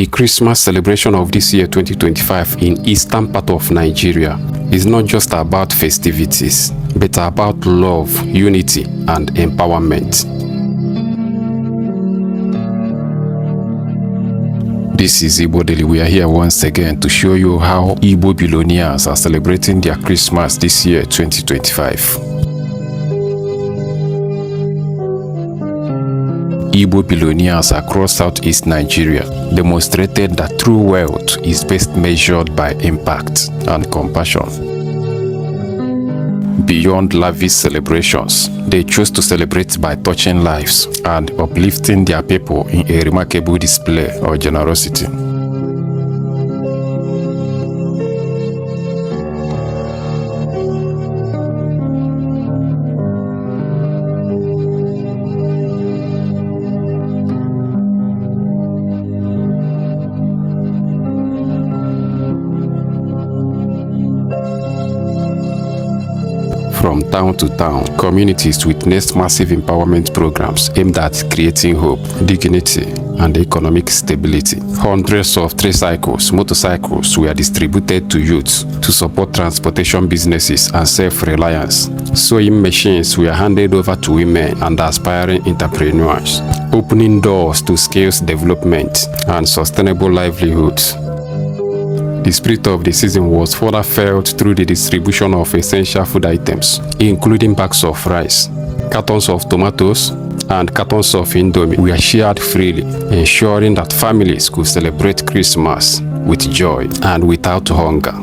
The Christmas celebration of this year 2025 in eastern part of Nigeria is not just about festivities, but about love, unity, and empowerment. This is Igbo-Daily. We are here once again to show you how Igbo billionaires are celebrating their Christmas this year 2025. Igbo billionaires across Southeast Nigeria demonstrated that true wealth is best measured by impact and compassion. Beyond lavish celebrations, they chose to celebrate by touching lives and uplifting their people in a remarkable display of generosity. From town to town, communities witnessed massive empowerment programs aimed at creating hope, dignity, and economic stability. Hundreds of tricycles, motorcycles were distributed to youths to support transportation businesses and self-reliance. Sewing machines were handed over to women and aspiring entrepreneurs, opening doors to skills development and sustainable livelihoods. The spirit of the season was further felt through the distribution of essential food items, including bags of rice, cartons of tomatoes, and cartons of Indomie were shared freely, ensuring that families could celebrate Christmas with joy and without hunger.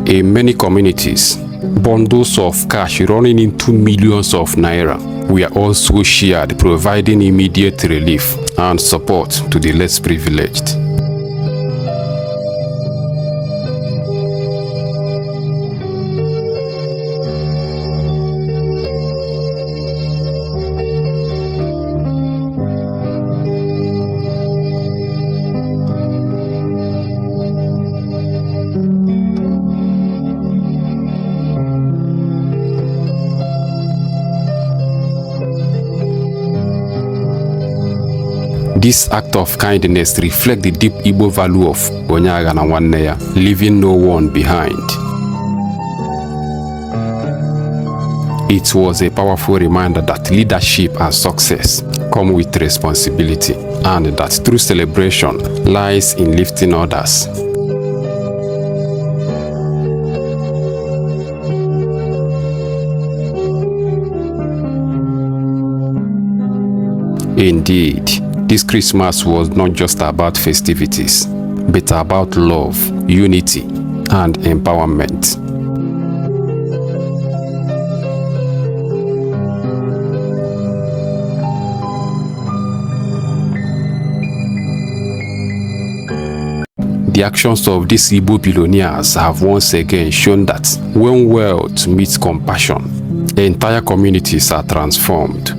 In many communities, bundles of cash running into millions of naira were also shared, providing immediate relief and support to the less privileged. This act of kindness reflects the deep Igbo value of Onyaga na nwanne ya, leaving no one behind. It was a powerful reminder that leadership and success come with responsibility, and that true celebration lies in lifting others. Indeed, this Christmas was not just about festivities, but about love, unity, and empowerment. The actions of these Igbo billionaires have once again shown that when wealth meets compassion, entire communities are transformed.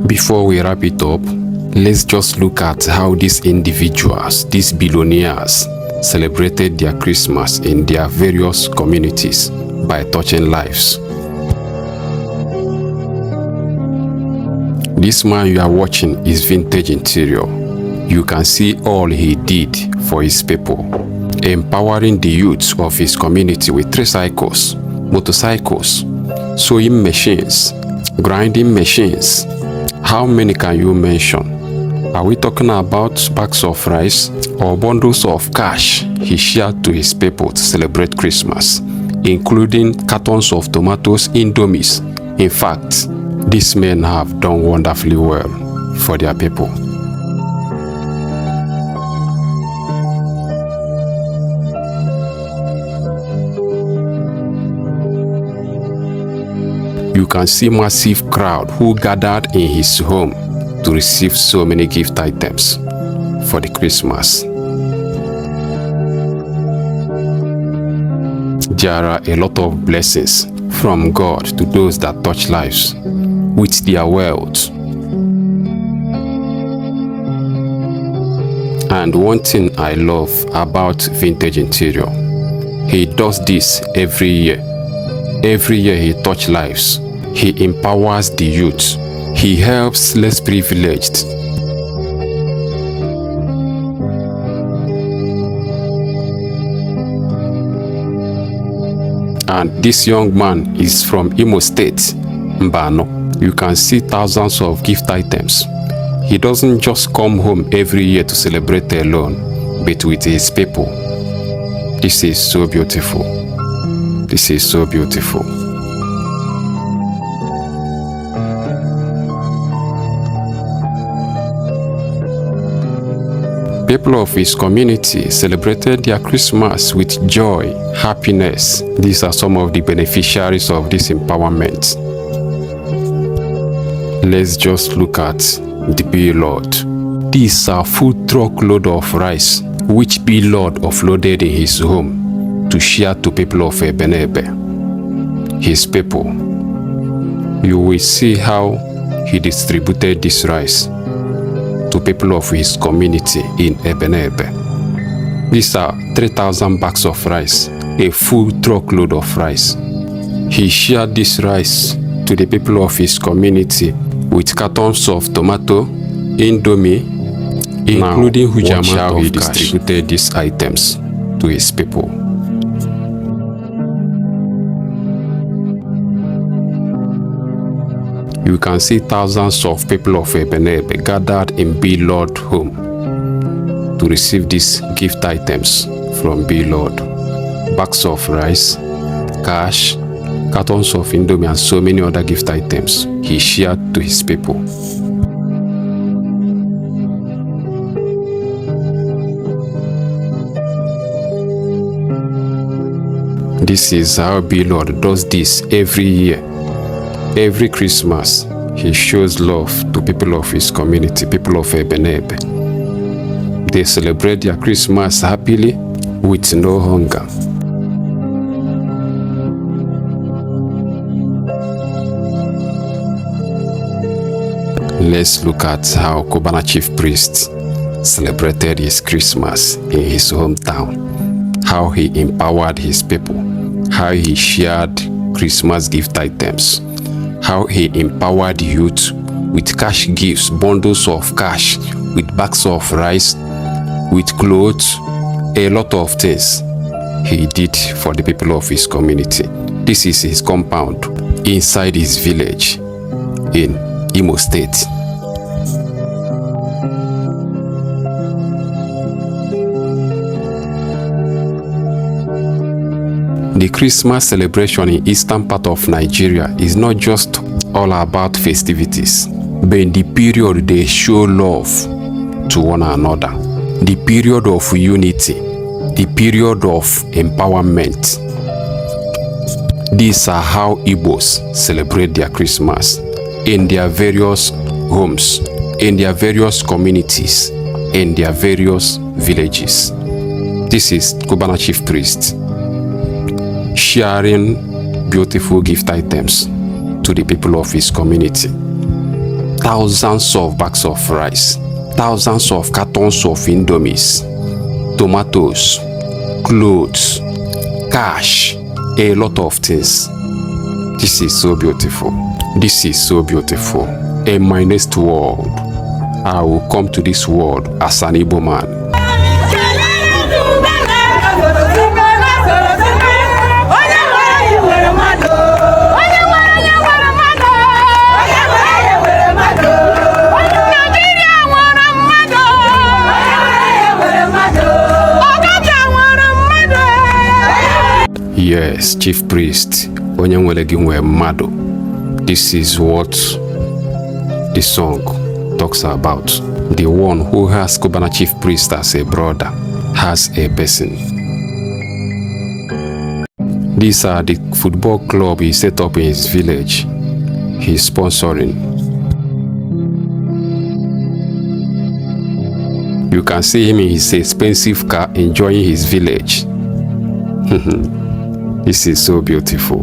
Before we wrap it up, let's just look at how these individuals, these billionaires, celebrated their Christmas in their various communities by touching lives. This man you are watching is Vintage Interior. You can see all he did for his people, empowering the youths of his community with tricycles, motorcycles, sewing machines, grinding machines. How many can you mention? Are we talking about bags of rice or bundles of cash he shared to his people to celebrate Christmas, including cartons of tomatoes, Indomies? In fact, these men have done wonderfully well for their people. You can see massive crowd who gathered in his home to receive so many gift items for the Christmas. There are a lot of blessings from God to those that touch lives with their wealth. And one thing I love about Vintage Interior, he does this every year. Every year he touches lives. He empowers the youth. He helps less privileged. And this young man is from Imo State, Mbano. You can see thousands of gift items. He doesn't just come home every year to celebrate alone, but with his people. This is so beautiful. This is so beautiful. People of his community celebrated their Christmas with joy, happiness. These are some of the beneficiaries of this empowerment. Let's just look at the Billionaires. These are full truckload of rice, which Billionaire offloaded in his home to share to people of Ebenebe, his people. You will see how he distributed this rice to people of his community in Ebenebe. These are 3,000 bags of rice, a full truckload of rice. He shared this rice to the people of his community with cartons of tomato, indomie, including huge amount of cash. He distributed these items to his people. You can see thousands of people of Ebenebe gathered in Billionaire home to receive these gift items from Billionaire. Bags of rice, cash, cartons of indomie and so many other gift items he shared to his people. This is how Billionaire does this every year. Every Christmas, he shows love to people of his community, people of Ebenebe. They celebrate their Christmas happily with no hunger. Let's look at how Cubana chief priest celebrated his Christmas in his hometown, how he empowered his people, how he shared Christmas gift items, how he empowered youth with cash gifts, bundles of cash, with bags of rice, with clothes, a lot of things he did for the people of his community. This is his compound inside his village in Imo State. The Christmas celebration in eastern part of Nigeria is not just all about festivities, but in the period they show love to one another, the period of unity, the period of empowerment. These are how Igbos celebrate their Christmas in their various homes, in their various communities, in their various villages. This is Cubana chief priest sharing beautiful gift items to the people of his community. Thousands of bags of rice, thousands of cartons of indomies, tomatoes, clothes, cash, a lot of things. This is so beautiful. This is so beautiful. In my next world, I will come to this world as an Igbo man. Yes, chief priest, onye nwere gị nwe mmadụ. This is what the song talks about. The one who has Cubana chief priest as a brother has a person. These are the football club he set up in his village. He's sponsoring. You can see him in his expensive car enjoying his village. This is so beautiful.